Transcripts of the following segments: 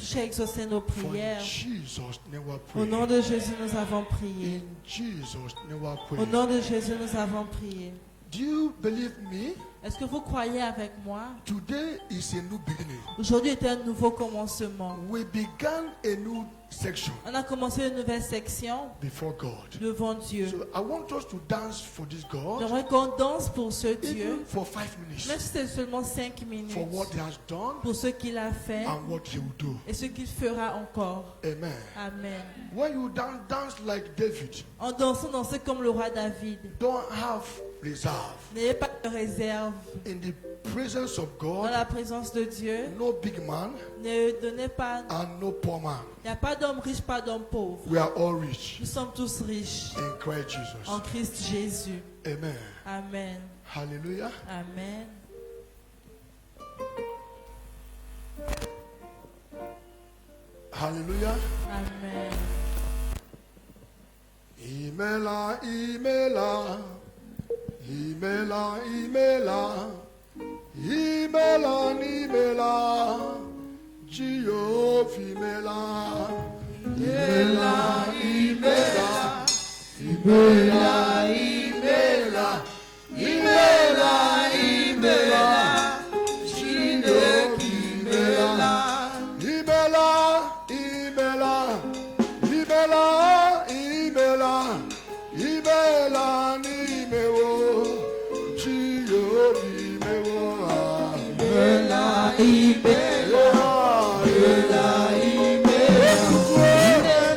toucher à exaucer nos For in prières. Jesus' name we Au nom pray. de Jésus, nous avons prié. In Jesus' name we Au pray. nom de Jésus, nous avons prié. Do you believe me? Est-ce que vous croyez avec moi? Today is a new beginning. Aujourd'hui est un nouveau commencement. We began a new section On a commencé une nouvelle section before God. devant Dieu. So I want us to dance for this God, J'aimerais qu'on danse pour ce Dieu, even for 5 minutes, même si c'est seulement 5 minutes, for what He has done pour ce qu'il a fait and what He will do. et ce qu'il fera encore. Amen. Amen. When you dance like David, En dansant, dansez comme le roi David. don't have reserve. N'ayez pas de réserve. In the presence of Dans God, la présence de Dieu, no big man ne donnez pas. and no poor man. Il n'y a pas d'homme riche, pas d'homme pauvre. We are all rich Nous sommes tous riches in Christ Jesus. en Christ Jésus. Amen. Amen. Hallelujah. Amen. Hallelujah. Amen. Imela, imela, imela, imela, imela, imela, Jehovah imela, imela, imela, imela, imela, imela, imela, Jehovah imela, imela, imela, imela, imela, imela, nimewo, Jehovah imewo, imela, imela, imela, imela,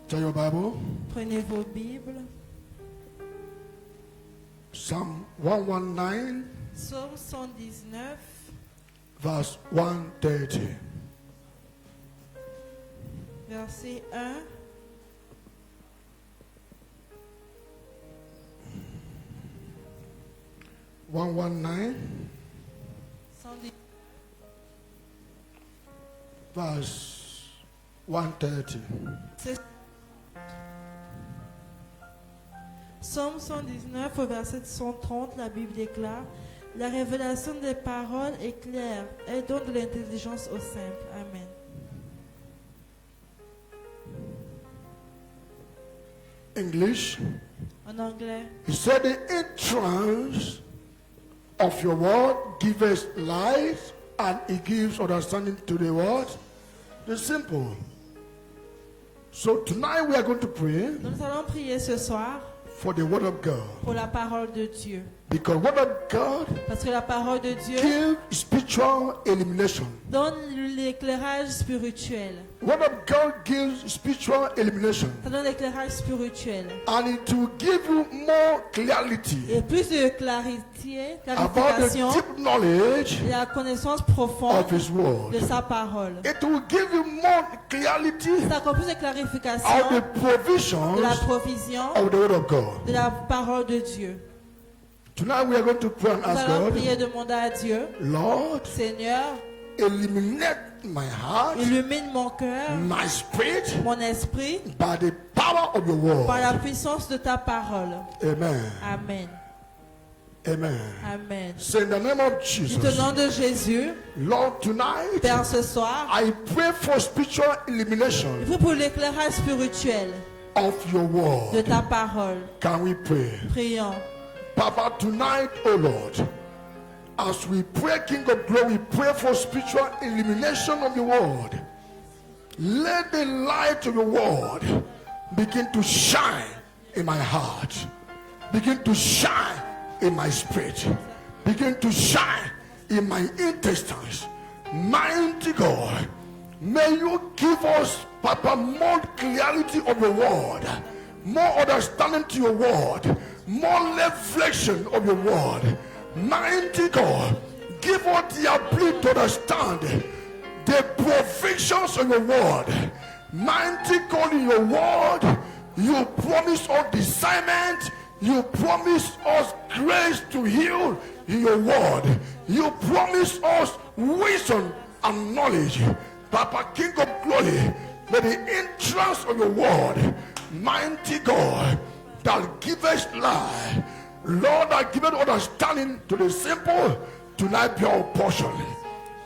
Take your Bible. Prenez vos Bibles. Psalm 119, Psaume 119, verse 130. verset 1. One one nine, 119, verse 130. Psaume 119 au verset 130, la Bible déclare: la révélation des paroles est claire, elle donne de l'intelligence aux simples. Amen. English. En anglais, He said, the entrance of your word gives light, and it gives understanding to the word. The simple. So tonight we are going to pray nous allons prier ce soir for the word of God. pour la parole de Dieu. Because word of God Parce que la parole de Dieu gives spiritual illumination. donne l'éclairage spirituel. Word of God gives spiritual illumination. Ça donne l'éclairage spirituel. And it will give you more clarity Et plus de clarité, about clarification the deep knowledge et la connaissance profonde of His word. de sa parole. It will give you more clarity Ça a plus de of the clarification de provisions la provision of the word of God. de la parole de Dieu. Tonight we are going to pray and Nous ask allons God, prier, demander à Dieu: Lord, Seigneur, illuminate my heart, illumine mon cœur, my spirit, mon esprit, by the power of your par la word. puissance de ta parole. Amen. Amen. Amen. Amen. Say in the name of Au Jesus, nom de Jésus, Lord, tonight Père, ce soir, I pray for spiritual je illumination prie pour l'éclairage spirituel of your de word. ta parole. Can we pray? Prions. Papa, tonight, oh Lord, as we pray, King of Glory, we pray for spiritual illumination of your word. Let the light of your word begin to shine in my heart, begin to shine in my spirit, begin to shine in my intestines. Mighty God, may you give us, Papa, more clarity of your word, more understanding to your word, more reflection of your word. Mighty God, give us the ability to understand the provisions of your word. Mighty God, in your word, you promise us discernment, you promise us grace to heal in your word. You promise us wisdom and knowledge. Papa, King of Glory, may the entrance of your word, mighty God, that giveth life, Lord, that giveth understanding to the simple, tonight be our portion.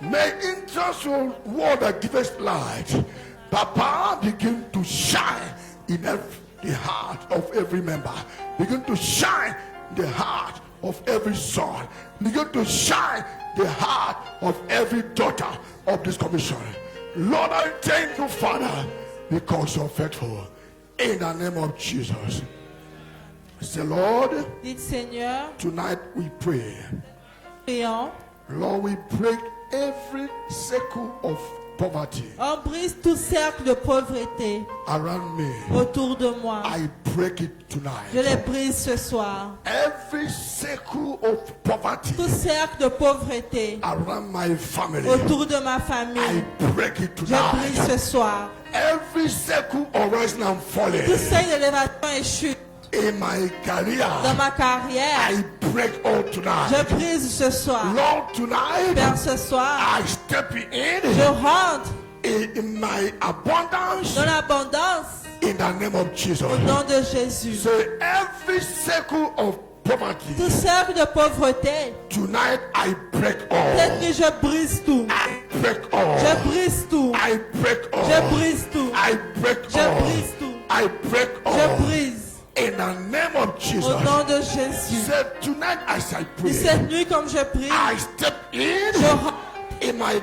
May entrance your word that giveth light, Papa, begin to shine in the heart of every member. Begin to shine the heart of every son. Begin to shine the heart of every daughter of this commission. Lord, I thank you, Father, because you're faithful. In the name of Jesus. Say, Lord, Dites, Seigneur, tonight we pray. prions. Lord, we break every circle of poverty On brise tout cercle de pauvreté around me. autour de moi. I break it Je tonight. les brise ce soir. Every circle of poverty Tout cercle de pauvreté around my family, autour de ma I famille. break it Je brise tonight. ce soir. Every circle of rising and falling Tout cercle d'élévation et chute in my dans career, ma carrière. I break all Je tonight. brise ce soir. Lord, tonight Père, ce soir, I step je in rentre my abundance dans l'abondance in the name of Jesus. au nom de Jésus. So every circle of poverty, Tout cercle de pauvreté, tonight I break cette all. nuit je brise tout. I break all. Je brise tout. I break all. Je brise tout. I break Je all. brise tout. I break Je all. brise In the name of au Jesus. nom de Jésus. Say tonight as I Et pray, cette nuit, comme je prie, I step in je rentre in my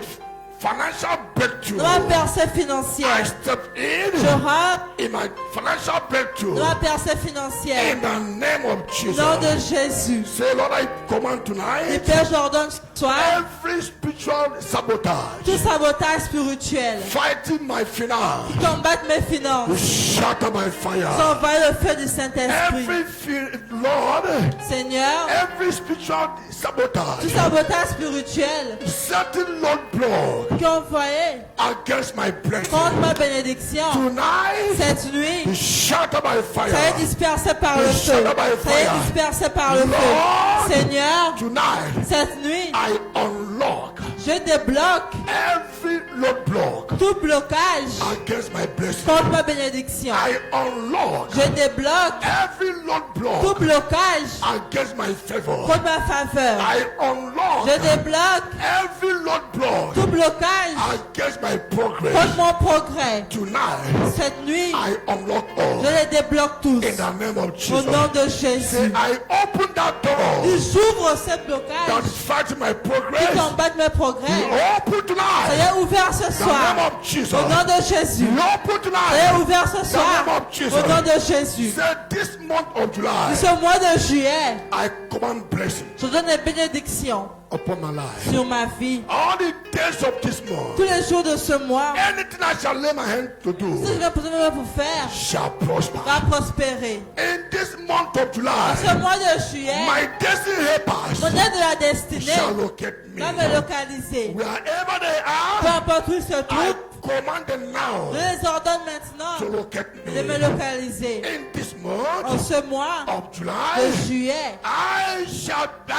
financial breakthrough. dans la percée I financière. step Je in rentre in my financial breakthrough. dans la percée financière. In the name of Au nom de Jesus. Jésus. Say, Lord, I command Et tonight Père, j'ordonne ce toi every spiritual sabotage tout sabotage spirituel fighting my finance, qui combattent mes finances. shatter by fire. Envoie le feu du Saint-Esprit. Every Lord, Seigneur, every spiritual tout sabotage, sabotage spirituel certain Lord block qui est envoyé against my blessing contre ma bénédiction tonight, cette nuit, be shattered by ça fire. est dispersé par le feu. Ça est dispersé par le feu. Seigneur, Tonight, cette nuit, I unlock je débloque every Lord block tout blocage against my blessing. contre ma bénédiction. I unlock Je débloque every Lord tout block blocage against my favor. contre ma faveur. I unlock Je débloque every Lord block tout blocage against my progress. contre mon progrès. Tonight, Cette nuit, I unlock je all les débloque tous. in the name of Au Jesus. nom de Say, Jésus. I open that door J'ouvre ce that blocage is fighting my qui progress. combat mes progrès. Open Ça tonight. y est ouvert ce In the soir. name of Jesus. Au nom de Jésus. Open Ça y tonight. est ouvert ce soir. name of Jesus. Au nom de Jésus. Say this month of July, Ce mois de juillet, I command blessing je donne des bénédictions upon my life. sur ma vie. All the days of this month, Tous les jours de ce mois, anything I shall lay my hand to ce que do je vais poser mes mains pour faire shall prosper. va prospérer. In this month of Ce July, mois de juillet, my destiny mon helpers aide de la destinée shall locate me. va me localiser. Wherever they Peu are, importe où ils se I trouvent, command them now je les ordonne to maintenant locate de me me. localiser. In this En month ce mois of de July, juillet, I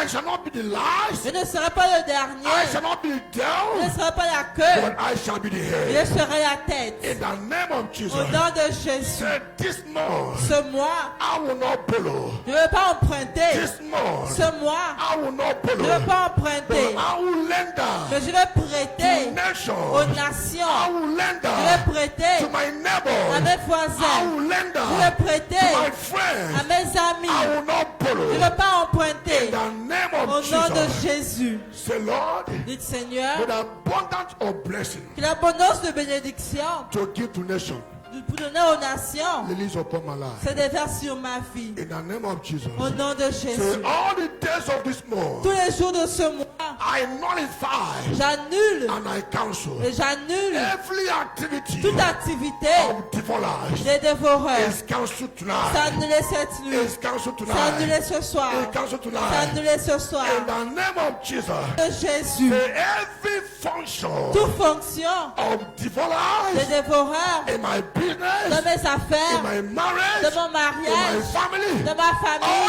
shall not be the last. je ne serai pas le I dernier, shall not be je ne down, serai pas la queue, but I shall be the je head. serai la tête. In the name of Jesus, Au nom de Jésus, say this month ce mois, I will not borrow. je ne vais pas emprunter. This month Ce mois, I will not je ne borrow. vais pas But emprunter, I will lend mais je vais prêter to nations. aux I nations. will lend Je vais prêter to my à neighbors. mes I voisins. will lend Je vais to prêter my à friends. mes I amis. will not Je ne borrow. vais pas In emprunter. the name Au of nom de Jesus, Jésus. say Lord, Dites Seigneur, with abundance of blessing que l'abondance de bénédiction to give to nations, pour donner aux nations release upon my life. se déverse sur ma vie. In the name of Jesus, Au nom de say Jésus. all the days of this month, Tous les jours de ce mois, I nullify j'annule and I cancel et j'annule every activity toute activité of devourers. des dévoreurs. Is cancelled tonight. C'est annulé cette nuit. Is cancelled C'est tonight. annulé ce soir. Is cancelled C'est tonight. annulé ce soir. In the name of Jesus, De Jésus. say every function Toute fonction of des devourers dévoreurs in my de business, mes in affaires, my de marriage, mon in my mariage, family, de ma all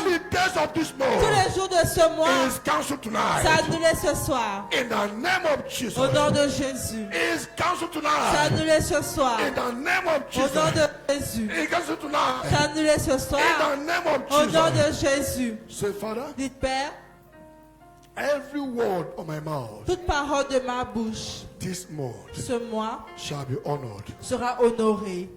famille, the days of this tous month les jours de ce mois, is cancelled c'est tonight. annulé ce soir. In the name of Jesus, Au nom de Jésus. is cancelled C'est tonight. annulé ce soir. In the name of Au nom Jesus, de Jésus. is cancelled tonight. C'est annulé ce soir. In the name of Au nom Jesus, de Jésus. say Father, Dites Père, every word of my mouth toute parole de ma bouche this month ce mois shall be honored. sera honorée.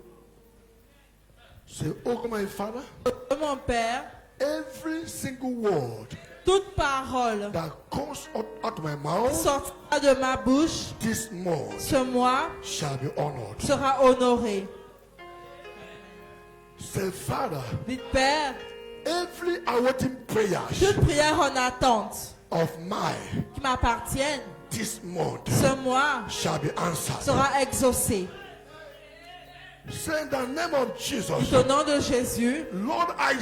Say, oh my Father, De mon Père, every single word toute parole that comes out of my qui mouth sortira de ma bouche this month ce mois shall be honored. sera honorée. Say, Father, Dites Père, every awaiting prayers toute prière en attente of mine qui m'appartienne this month ce mois shall be answered. sera exaucée. Say in the name of Jesus, Au nom de Jésus, Lord, I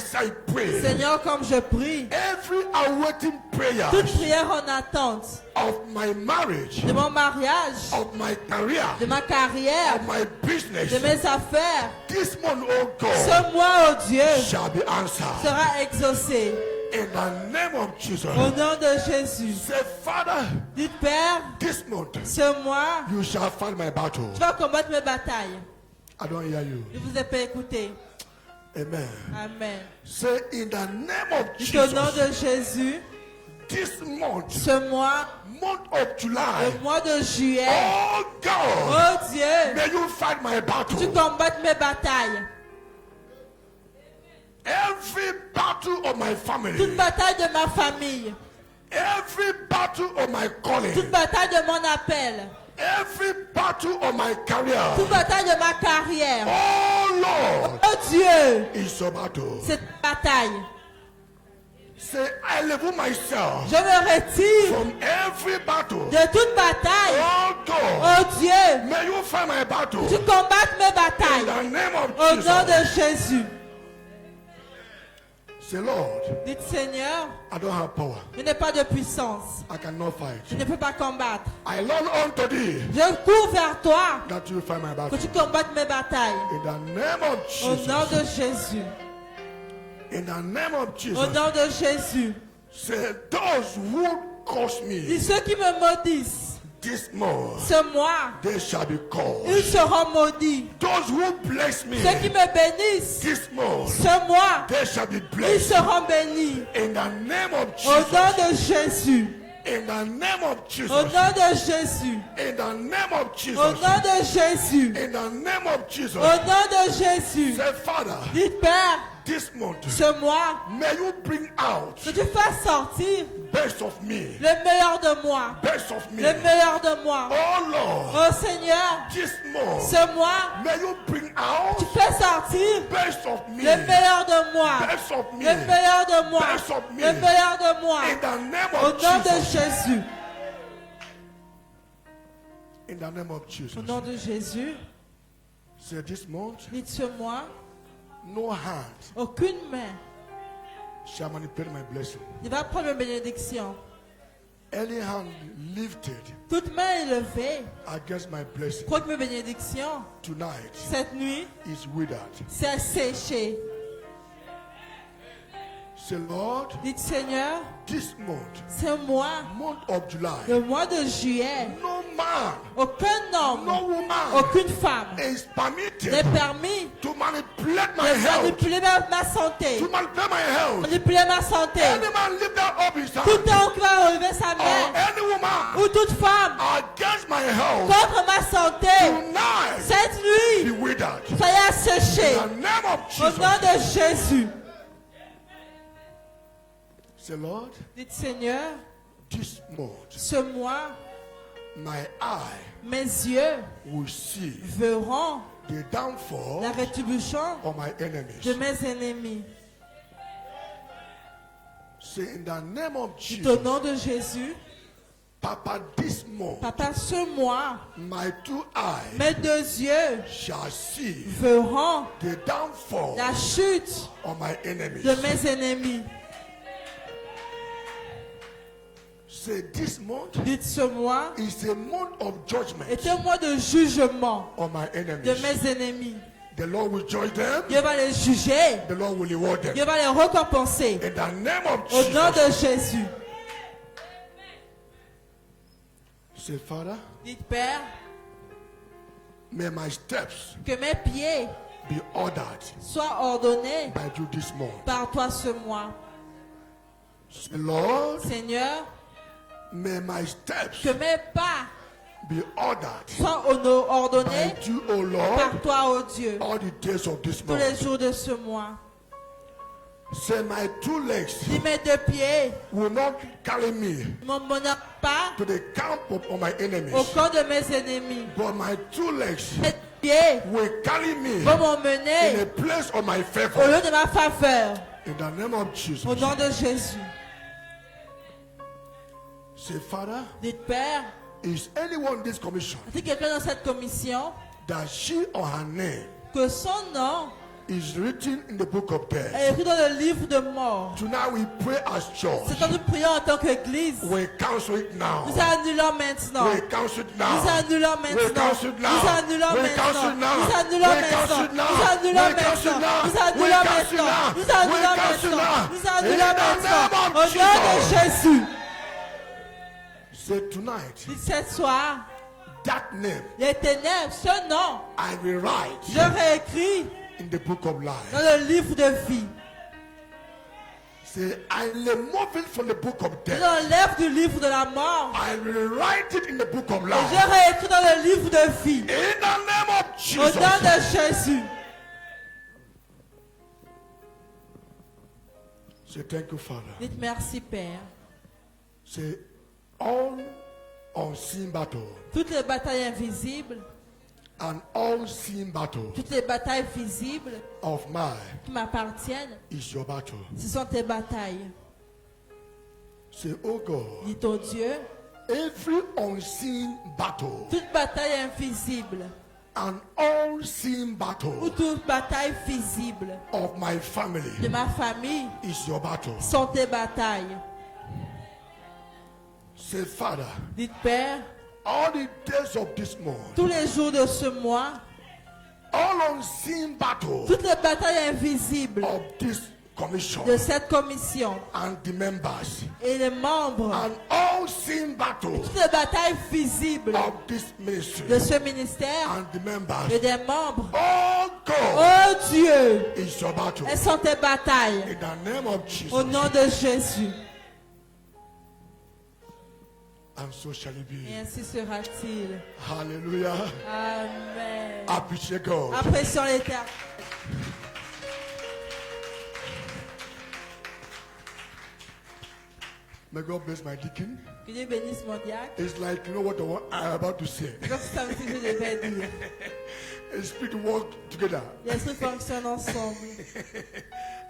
pray. Seigneur, comme je prie, Every awaiting prayer toute prière en attente of my marriage, de mon mariage, of my career, de ma carrière, of my business, de mes affaires, this month, oh God, ce mois, oh Dieu, shall be answered. sera exaucé. In the name of Jesus, Au nom de Jésus. say, Father, Dites Père, this month ce mois, you shall fight my battle. tu vas combattre mes batailles. I don't hear you. Je vous ai pas écouté. Amen. Amen. Say, in the name of Dites au nom Jesus, de Jésus, this month, ce mois, month of July, le mois de juillet, oh God, oh Dieu, may you fight my tu battle. combattes mes batailles. Every battle of my family, Toute bataille de ma famille, every battle of my calling, toute bataille de mon appel, every battle of my career, toute bataille de ma carrière. oh Lord, Oh Dieu, is your battle. cette bataille. Say, I remove myself Je me retire from every battle. de toute bataille. Oh God, Oh Dieu, may you fight my battle tu combattes mes in batailles. the name of Au nom de Jesus. Jésus. Say, Lord, Dites Seigneur, I don't have power. je n'ai pas de puissance. I cannot Je fight. ne peux pas combattre. I learn unto thee Je cours vers toi. that you fight my Que battle. tu combattes mes batailles. In the name of Au nom Jesus. de Jésus. In the name of Au Jesus. nom de Jésus. Say, those who curse Dis me ceux qui me maudissent. this month, Ce mois, they shall be ils called. seront maudits. Those who bless me Ceux qui me bénissent. this month, Ce mois, they shall be ils blessed. seront bénis. In the name of Au nom Jesus. de Jésus. In the name of Au Jesus. nom de Jésus. In the name of Au Jesus. nom de Jésus. In the name of Jesus. Au nom de Jésus. Say, Father, Dites Père, this month, ce mois, may you bring out que tu fasses sortir best of me. le meilleur de moi. Best of me. Le meilleur de moi. Oh Lord, Oh Seigneur, this month, ce mois, may you bring out tu fais sortir best of me. le meilleur de moi. Best of me. Le meilleur de moi. Best of me. Le meilleur de moi. In the name Au of nom de Jesus. Jésus. In the name of Jesus. Au nom de Jésus, Say this month, dites ce mois, no hand aucune main shall manipulate my blessing. ne va prendre mes bénédictions. Any hand lifted Toute main élevée against my blessing contre mes bénédictions, tonight cette nuit, is withered. c'est séché. Say, Lord, Dites Seigneur, this month, ce mois, month of July, le mois de juillet, no man, aucun homme, no woman aucune femme is n'est permitted permis to manipulate my de health. manipuler ma santé. To manipulate my health. Manipuler ma santé. Any man lift that up his Tout hand. homme qui va relever sa Or main, any woman ou toute femme, against my health contre ma santé, tonight cette be nuit, withered. soyez asséchés. In the name of Au nom Jesus. de Jésus. Say, Lord, Dites Seigneur, this month ce mois, my eye mes yeux will see verront the downfall la rétribution of my enemies. de mes ennemis. Say, in the name of Dites au Jesus, nom de Jésus, Papa, this month Papa, ce mois, my two eyes mes deux yeux shall see verront the downfall la chute of my enemies. de mes ennemis. Say, this month Dites ce mois is a month of judgment est un mois de jugement of my de enemies. mes ennemis. The Lord will judge them. Dieu va les juger. The Lord will reward them. Dieu va les récompenser. In the name of Au nom Jesus. de Jésus. Say, Father, Dites Père, may my steps que mes pieds be ordered soient ordonnés by you this month. par toi ce mois. Say, Lord, Seigneur, may my steps que mes pas be ordered soient ordonnés by you, O Lord, par toi, ô Dieu, all the days of this tous les month. jours de ce mois. Say, my two legs Dis mes deux pieds will not carry me ne m'emmènent pas to the camp of my enemies, au camp de mes ennemis. but my two legs Mes pieds will carry me vont in m'emmener a place of my au favor. lieu de ma faveur. In the name of Jesus. Au nom de Jésus. Say, Father, Dites Père, is anyone in this commission si quelqu'un dans cette commission, that she or her name que son nom is written in the book of death? est écrit dans le livre de mort. Tonight we pray as church. C'est quand nous prions en tant qu'Église. We cancel it now. Nous annulons maintenant. We cancel it now. Nous annulons We maintenant. cancel it now. Nous annulons We cancel it maintenant. now. Nous annulons We cancel maintenant. it now. Nous annulons We cancel it maintenant. now. Nous We annulons cancel it maintenant. now. Nous We annulons cancel it maintenant. now. Nous In annulons the maintenant. name Au of nom de Jésus. Say tonight, Dites ce soir, that name les ténèbres, ce nom, I will write je réécris in the book of life. dans le livre de vie. Say, I remove it from the book of Je death. l'enlève du livre de la mort. I will write it in the book of Et life. je réécris dans le livre de vie. In the name of Au Jesus. nom de Jésus. Say, thank you, Father. Dites merci, Père. Say, all unseen battle Toutes les batailles invisibles, and unseen battle toutes les batailles visibles of mine qui m'appartiennent, is your battle. ce sont tes batailles. Say, oh God, Dis ton Dieu, every unseen battle toute bataille invisible and unseen ou battle toute bataille visible of my family de ma famille is your battle. sont tes batailles. Say, Father, Dites Père, all the days of this month, tous les jours de ce mois, all unseen battle toutes les batailles invisibles of this commission de cette commission and the members, et les membres, and all seen battle toutes les batailles visibles of this ministry de ce ministère and the members, et des membres, oh God, oh Dieu, is your battle. elles sont tes batailles. In the name of Jesus. Au nom de Jésus. And so shall it be. Et ainsi sera-t-il. Hallelujah. Amen. Appreciate God. Apprécions l'Éternel. May God bless my deacon. Que Dieu bénisse mon diacre. It's like, you know what I'm about to say. C'est comme si ça me dit que je devais dire. The spirit work together. Les esprits fonctionnent ensemble.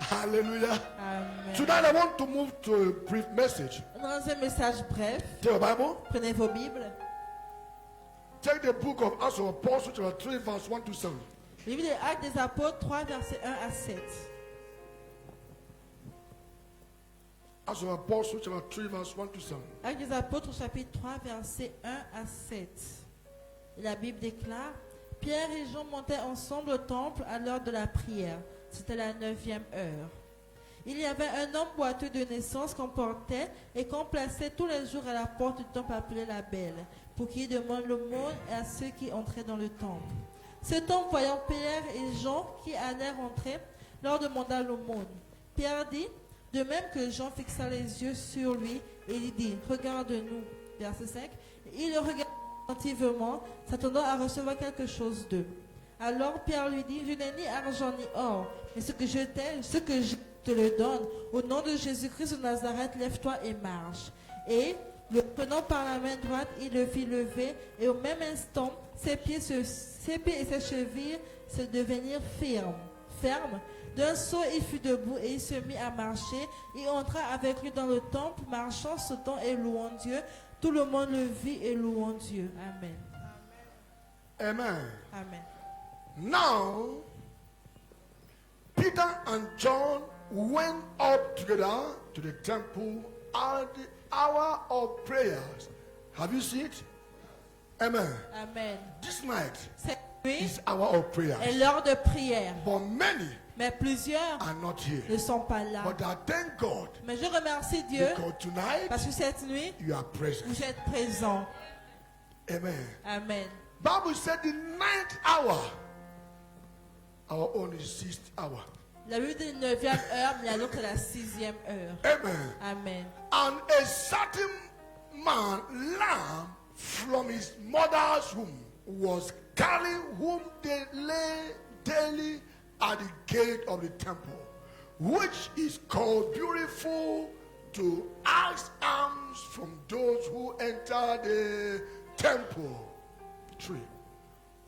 Hallelujah. Amen. Tonight I want to move to a brief message. Dans un message bref, Take your Bible. prenez vos Bibles. Take the book of Acts of Apostles, chapter 3, verse 1 to 7. Livre des Actes des Apôtres 3, versets 1 à 7. Acts of Apostles, chapter 3, verse 1 to 7. Actes des Apôtres, chapitre 3, versets 1 à 7. Et la Bible déclare: Pierre et Jean montaient ensemble au temple à l'heure de la prière. C'était la 9e heure. Il y avait un homme boiteux de naissance qu'on portait et qu'on plaçait tous les jours à la porte du temple appelé la Belle, pour qu'il demande l'aumône à ceux qui entraient dans le temple. Cet homme, voyant Pierre et Jean qui allèrent entrer, leur demanda l'aumône. Pierre dit, de même que Jean fixa les yeux sur lui, et il dit, regarde-nous. Verset 5. Il le regarda attentivement, s'attendant à recevoir quelque chose d'eux. Alors Pierre lui dit, je n'ai ni argent ni or, mais ce que je te le donne. Au nom de Jésus-Christ de Nazareth, lève-toi et marche. Et, le prenant par la main droite, il le fit lever, et au même instant, ses pieds et ses chevilles se devenirent fermes. D'un saut, il fut debout et il se mit à marcher. Il entra avec lui dans le temple, marchant, sautant et louant Dieu. Tout le monde le vit et louant Dieu. Amen. Amen. Amen. Now, Peter and John went up together to the temple at the hour of prayers. Have you seen it? Amen. Amen. This night Cette nuit is hour of prayers. est l'heure de prière. But many Mais plusieurs are not here. ne sont pas là. But I thank God Mais je remercie Dieu because tonight parce que cette nuit, you are present. vous êtes présents. Amen. Amen. Bible said the 9th hour. Our own is 6th hour. La Bible dit 9e heure, mais la nôtre est la 6e heure. Amen. Amen. And a certain man, lamb from his mother's womb, was carrying whom they lay daily at the gate of the temple, which is called Beautiful, to ask alms from those who enter the temple. 3.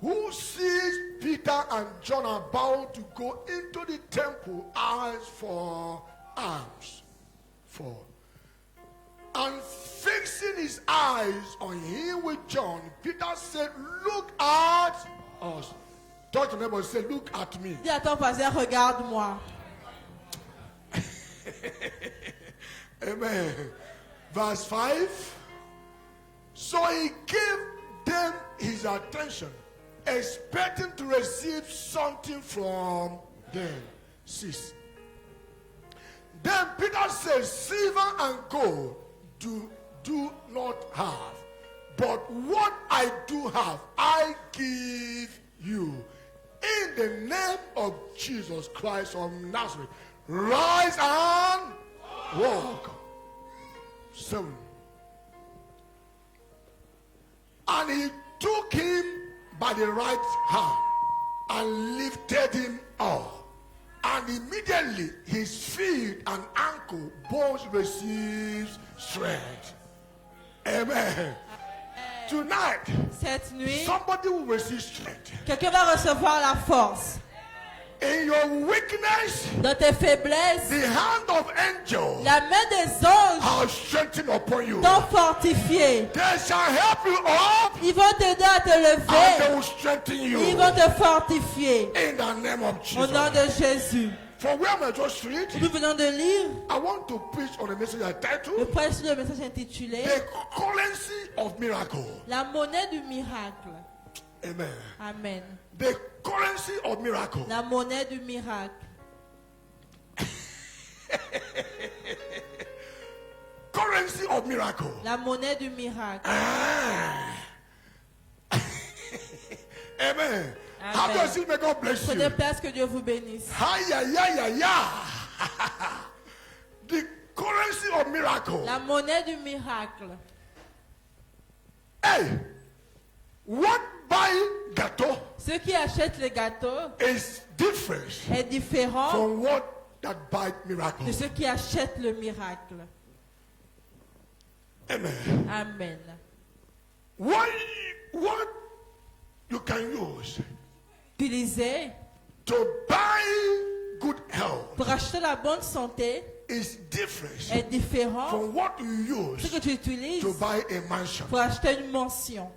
Who sees Peter and John about to go into the temple, asks for alms. 4. And fixing his eyes on him with John, Peter said, look at us. Talk to neighbor and say, look at me. Dis à ton voisin, regarde-moi. Amen. Verse 5. So he gave them his attention, expecting to receive something from them. 6. Then Peter said, silver and gold do not have, but what I do have, I give you. In the name of Jesus Christ of Nazareth, rise and walk. 7. And he took him by the right hand and lifted him up. And immediately his feet and ankle both received strength. Amen. Tonight, Cette nuit, somebody will receive strength. quelqu'un va recevoir la force. In In your weakness, Dans tes faiblesses, the hand of angels la main des anges are strengthened upon you. t'ont fortifié. They shall help you up Ils vont t'aider à te and they lever. will strengthen you. Ils vont te fortifier. In the name of Au nom Jesus. de Jésus. For where I just read, Nous venons de lire I want to preach on a message le titled prêche sur le message intitulé The Currency of Miracle. La monnaie du miracle. Amen. Amen. The currency of miracle. La monnaie du miracle. Currency of miracle. La monnaie du miracle. Amen. Amen. How does it may God bless you? Prenez place, que Dieu vous bénisse. The currency of miracle. La monnaie du miracle. Hey, what buy gâteau Ceux qui achètent les gâteaux is different est différent from what that buy miracle. de ceux qui achètent le miracle. Amen. Amen. What you can use Utiliser to buy good health pour acheter la bonne santé is different est différent from what you de ce use que tu utilises to buy a mansion. pour acheter une mansion.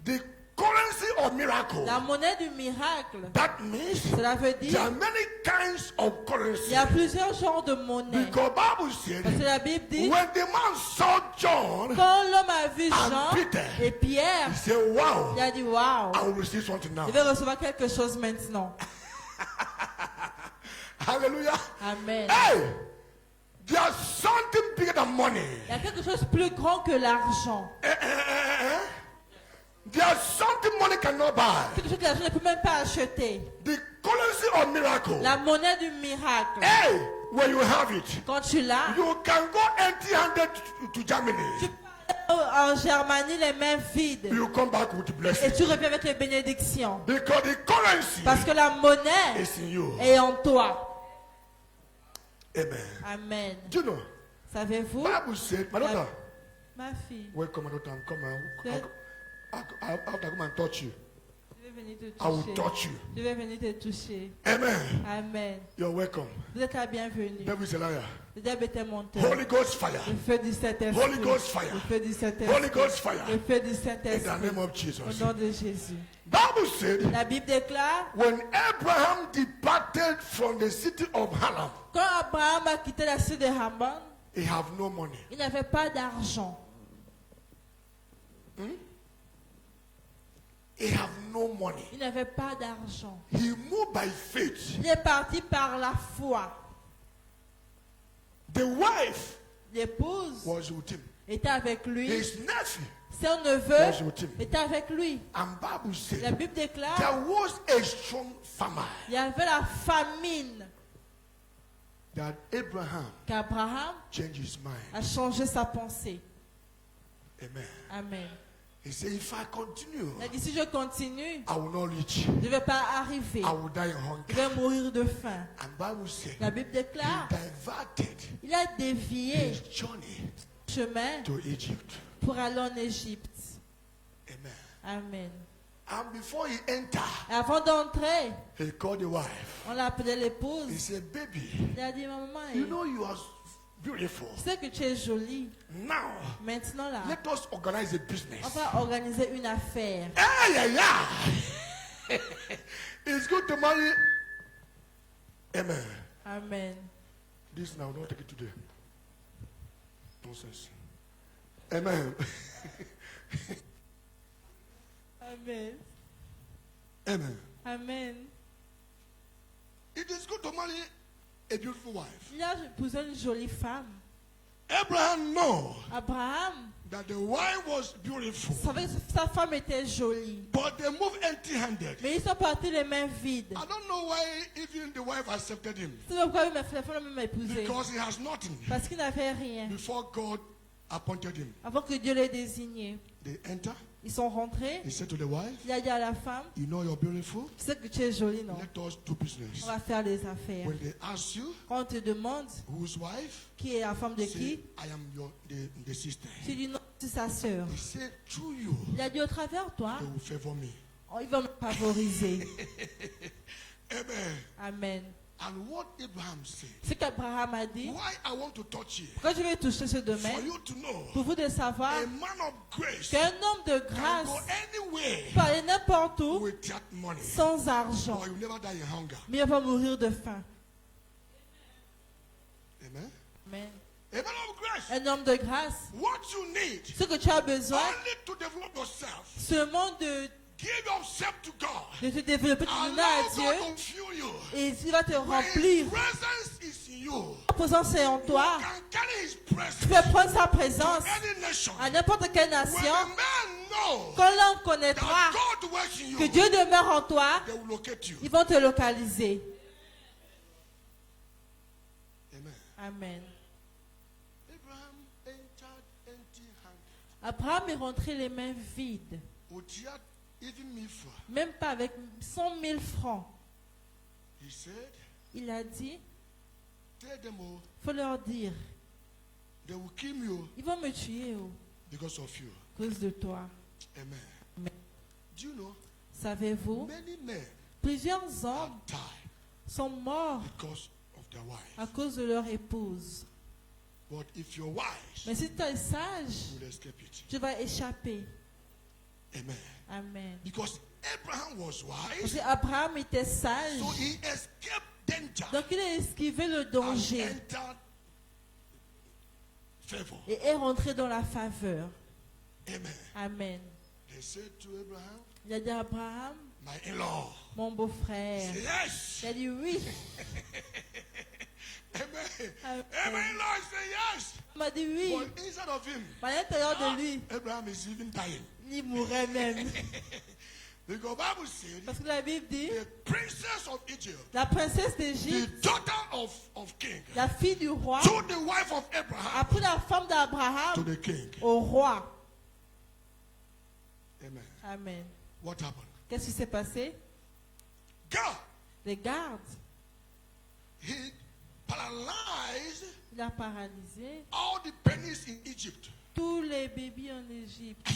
The currency of miracle. La monnaie du miracle, That means cela veut there dire are many kinds of il currency. y a plusieurs genres de monnaie. Because Bible said Parce que la Bible dit, when the man saw John, quand l'homme a vu and Jean Peter, et Pierre, he said, "Wow, il a dit, waouh, I will receive something now." je vais recevoir quelque chose maintenant. Hallelujah. Amen. Hey, there's something bigger than money. Il y a quelque chose de plus grand que l'argent. There's something money cannot buy. Quelque chose que l'argent ne peut même pas acheter. The currency of miracle. La monnaie du miracle. Hey, when you have it, Quand tu l'as, you can go empty-handed to Germany. tu peux aller en Germanie les mains vides. You come back with Et blessing. tu reviens avec les bénédictions. Because the currency Parce que la monnaie is in you. est en toi. Amen. Amen. Do you know? Savez-vous? Bible said, my daughter, Ma fille, welcome, my daughter, come Que- and I'll come and touch you. je vais venir te I will toucher. touch you. Je vais venir te toucher. Amen. Amen. You're welcome. Vous êtes la bienvenue. Devil is a liar. Le diable était monté. Holy Ghost fire. Le feu du Saint-Esprit. Holy Ghost fire. Le feu du Saint-Esprit. Holy Ghost fire. Le feu du In the Saint-Esprit. name of Au Jesus. nom de Jésus. Bible said, La Bible déclare, when Abraham departed from the city of Haran, quand Abraham a quitté la cité de Haman, he have no money. il n'avait pas d'argent. He have no money. Il n'avait pas d'argent. He moved by faith. Il est parti par la foi. The wife L'épouse was with him. était avec lui. His nephew Son neveu was with him. était avec lui. And Bible La said Bible déclare, there was a strong famine il y avait la famine that Abraham qu'Abraham changed his mind. a changé sa pensée. Amen. Amen. He said, if I continue, Il a dit, si je continue, I will not reach. je ne vais pas arriver. I will die in Je hunger. vais mourir de faim. And Bible said La Bible he déclare, diverted il a dévié his journey le chemin to Egypt. pour aller en Égypte. Amen. Amen. And before he entered, Et avant d'entrer, he called the wife. on l'a appelé He l'épouse. said, baby, Il a dit, maman, you know you are beautiful. je sais que tu es jolie. Now, Maintenant là, let us organize a business. on va organiser une affaire. Hey, yeah, yeah. It's good to marry. Amen. Amen. This now, don't take it today. Nonsense. Amen. Amen. Amen. Amen. It is good to marry a beautiful wife. Il a épousé une jolie femme. Abraham know Abraham that the wife was beautiful, savait que sa femme était jolie. but they moved empty-handed. Mais ils sont partis les mains vides. I don't know why even the wife accepted him, C'est pourquoi la femme l'a même épousé. because he has nothing. Parce qu'il n'avait rien. Before God appointed him, Avant que Dieu l'ait désigné. they enter. Ils sont rentrés. He said to the wife, Il a dit à la femme, you know you're beautiful. tu sais que tu es jolie, non? Let us do business. On va faire des affaires. When they ask you Quand on te demande whose wife, qui est la femme de say, qui, I am the sister. tu dis non, c'est sa sœur. He said, through you, Il a dit au travers de toi, they will favor me. Oh, il va me favoriser. Amen. Amen. And what Abraham said, Ce qu'Abraham a dit, why I want to touch here, quand je vais toucher ce for domaine, you to know, pour vous de savoir a man of grace qu'un homme de can grâce go anywhere peut aller n'importe où without money, sans argent, or you never die in hunger. mais il va mourir de faim. Amen. Amen. A man of grace, Un homme de grâce, what you need, ce que tu as besoin, only to develop yourself, seulement de give yourself to God, te développer, de donner allow à Dieu, God to fuel you. et il va te When remplir. His presence is in you, Sa présence est en you toi. can carry His Tu presence peux prendre sa to présence any nation. à n'importe quelle When nation. a man knows Quand l'homme connaîtra that God works in que you, Dieu demeure en toi, they will locate you. ils vont te localiser. Amen. Amen. Abraham entered empty-handed. Abraham est rentré les mains vides, Without even milford. même pas avec 100 000 francs. He said, Il a dit, tell them all, faut leur dire, they will kill you ils vont me tuer oh, because of you. à cause de toi. Amen. Amen. Do you know, Savez-vous, many men plusieurs have hommes died sont morts because of their à wives. cause de leur épouse. But if you're wise, Mais si tu es sage, you will escape it. tu vas échapper. Amen. Amen. Because Abraham was Parce wise, qu'Abraham était sage, so he escaped danger donc il a esquivé le and danger entered favor. et est rentré dans la faveur. Amen. Amen. They said to Abraham, Il a dit à Abraham, my in-law. mon beau-frère. Say yes. Il a dit oui. Amen. Amen. Amen. Lord, say yes. Il m'a dit oui. But inside of him, Mais à l'intérieur de lui, Abraham is even dying. il mourrait même. Because Bible said Parce que la Bible dit, the princess of Egypt, la princesse the d'Égypte, daughter of king, la fille du roi, to the wife of a Abraham, pris la femme to d'Abraham the king. au roi. Amen. Amen. What happened? Qu'est-ce qui s'est passé? God, Les gardes, he paralyzed il a paralysé all the pennies in Egypt. tous les bébés en Égypte.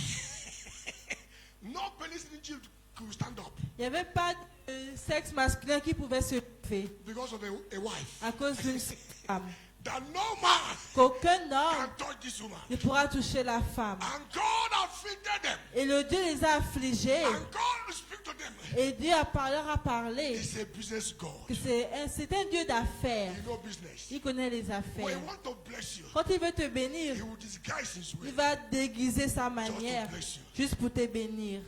No pennies in Egypt could stand up Il n'y avait pas de sexe masculin qui pouvait se lever because of a wife. à cause d'une femme. That no man Qu'aucun can homme touch this woman. ne pourra toucher la femme. And God afflicted them. Et le Dieu les a affligés. And God speak to them. Et Dieu leur a parlé He's a business God. que c'est un Dieu d'affaires. He know business. Il connaît les When he affaires. want to bless you, Quand il veut te bénir, he will disguise his way. il va déguiser sa manière bless you. juste pour te bénir.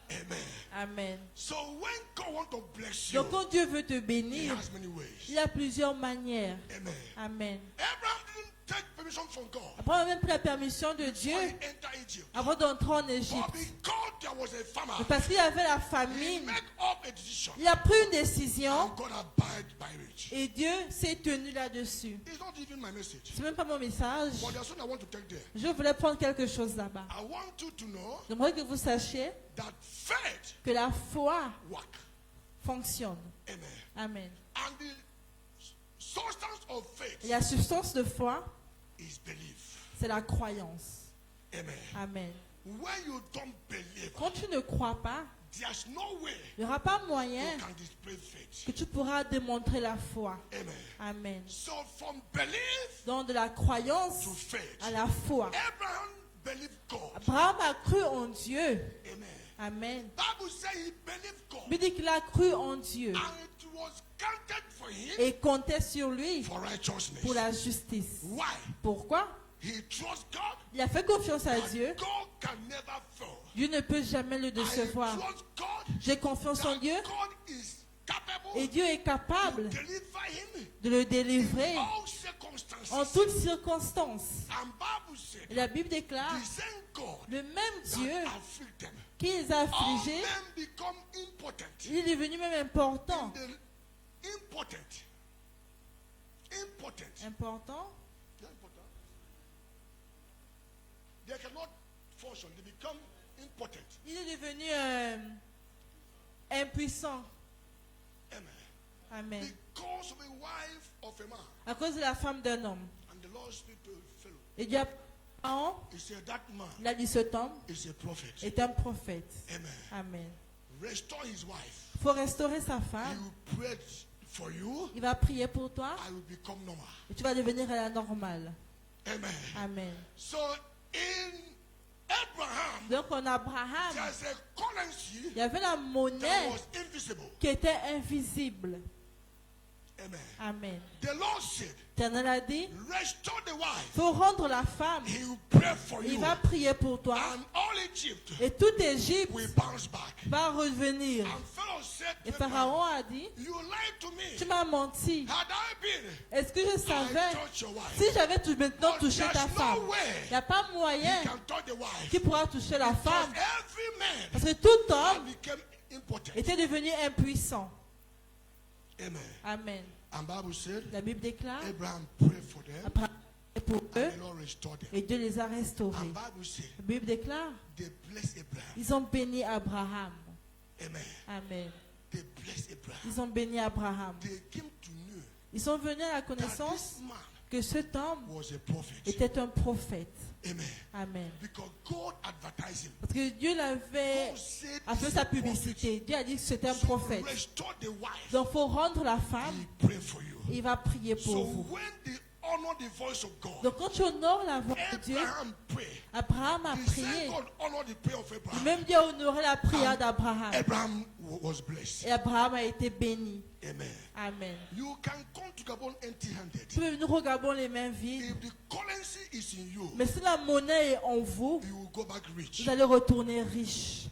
Amen. Amen. So when God want to bless you, Donc quand Dieu veut te he bénir, has many ways. il y a plusieurs manières. Amen. Amen. Abraham didn't take permission from God Abraham a même pris la permission de Dieu when he entered Egypt. avant d'entrer en But Égypte. because there was a famine, Mais parce qu'il y avait la he famine, made up a decision. il a pris une décision And God abide by it. et Dieu s'est tenu là-dessus. It's not even my message. C'est même pas mon message. But there's something I want to take there. Je voulais prendre quelque chose là-bas. I want you to know J'aimerais que vous sachiez that faith que la foi work. fonctionne. Amen. Amen. And the substance of faith Et la substance de foi, is belief. c'est la croyance. Amen. Amen. When you don't believe, Quand tu ne crois pas, there's no way il n'y aura pas moyen you can display faith. que tu pourras démontrer la foi. Amen. Amen. So from belief Donc de la croyance to faith, à la foi. Abraham believed God. Abraham a cru en Dieu. Amen. Amen. Bible says he believed God, Il dit qu'il a cru en Dieu and it was counted for him et comptait sur lui for righteousness. pour la justice. Why? Pourquoi? He trusts God. Il a fait confiance à And Dieu. God can never fail. Dieu ne peut jamais le I décevoir. trust God. J'ai confiance en That Dieu God is capable et Dieu est to capable deliver him de le délivrer all circumstances. en toutes circonstances. And Bible said, Et la Bible déclare, the same God le même Dieu that afflict them. qui les a All affligés, men become important. il est devenu même important. In the important. Important. Important? They're important. They cannot function. They become important. Il est devenu impuissant. Amen. Amen. Because of a wife of a man. À cause de la femme d'un homme. And the Lord speak to a fellow. Et Dieu a He said that man il a dit cet homme is a prophet. est un prophète. Amen. Amen. restore his wife. Il faut restaurer sa He femme. will pray for you. Il va prier pour toi I will become normal. et tu vas devenir à la normale. Amen. Amen. So in Abraham, Donc en Abraham, there's a currency il y avait la that monnaie was invisible. qui était invisible. Amen. Amen. The Lord said, L'Éternel a dit, restore the wife. faut rendre la femme. He will pray for Il you. va prier pour toi. And all Egypt Et toute Égypte will bounce back. va revenir. And Pharaoh said Et to Pharaon Abraham, a dit, you lied to me. tu m'as menti. Had I been, Est-ce que je I savais, touched your wife. si j'avais maintenant But touché ta there's femme, no way il n'y a pas moyen he can touch the wife. qui pourra toucher la Because femme. every man Parce que tout homme became impotent. était devenu impuissant. Amen. Amen. And Bible said, La Bible déclare, Abraham prayed for them. Abraham a prié pour eux And the Lord restored them. et Dieu les a restaurés. And Bible said, La Bible déclare, they blessed Abraham. ils ont béni Abraham. Amen. Amen. They blessed Abraham. Ils ont béni Abraham. They came to know Ils sont venus à la that connaissance this man que cet homme was a prophet. était un prophète. Amen. Amen. Because God advertised him. Parce que Dieu l'avait God said a fait he's sa a prophet. publicité. Dieu a dit que c'était un So prophète. restore the wife. Donc il faut rendre la femme He prayed for you. et il va prier So pour vous. when they honor the voice of God, Donc quand tu honores la voix de Dieu, Abraham prayed. Abraham a The same prié. God honored the prayer of Et Abraham. même Dieu a honoré la prière d'Abraham. Abraham was blessed. Et Abraham a été béni. Amen. Amen. You can come to Gabon empty-handed. Nous regardons les mains vides. If the currency is in you, Mais si la monnaie est en vous, you will go back rich. vous allez retourner riche.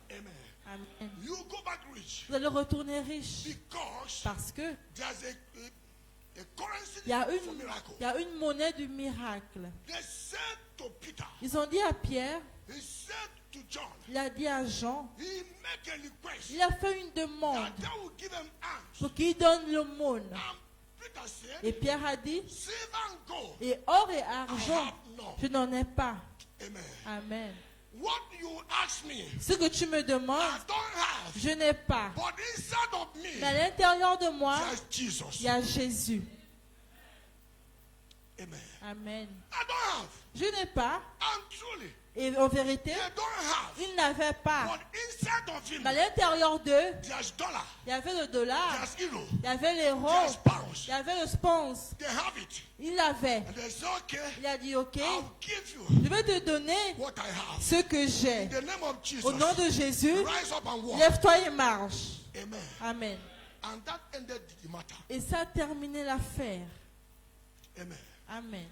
Amen. Amen. You go back rich Vous allez retourner riche. because Parce que there's a currency il y a for une, miracle. il y a une monnaie du miracle. They said to Peter, Ils ont dit à Pierre, he said to John, il a dit à Jean, he make a request il a fait une demande that they will give him alms. pour qu'il donne l'aumône. And Peter said, Et Pierre a dit, silver and gold, et or et I argent, have none. je n'en ai pas. Amen. Amen. What you ask me, Ce que tu me I demandes, don't have. je n'ai pas. But inside of Mais me, à l'intérieur de moi, there's Jesus. il y a Jésus. Amen. Amen. I don't have. Je n'ai pas. And truly, Et en vérité, they don't have. ils n'avaient pas. But inside of him, Mais à l'intérieur d'eux, there's dollar, il y avait le dollar, there's euro, il y avait l'euro, there's pounds. il y avait le spons. They have it. Il l'avait. And they say, okay, Il a dit, ok, I'll give you je vais te donner what I have. ce que j'ai. In the name of Jesus, Au nom de Jésus, rise up and walk. lève-toi et marche. Amen. Amen. And that ended the matter. Et ça a terminé l'affaire. Amen. Amen.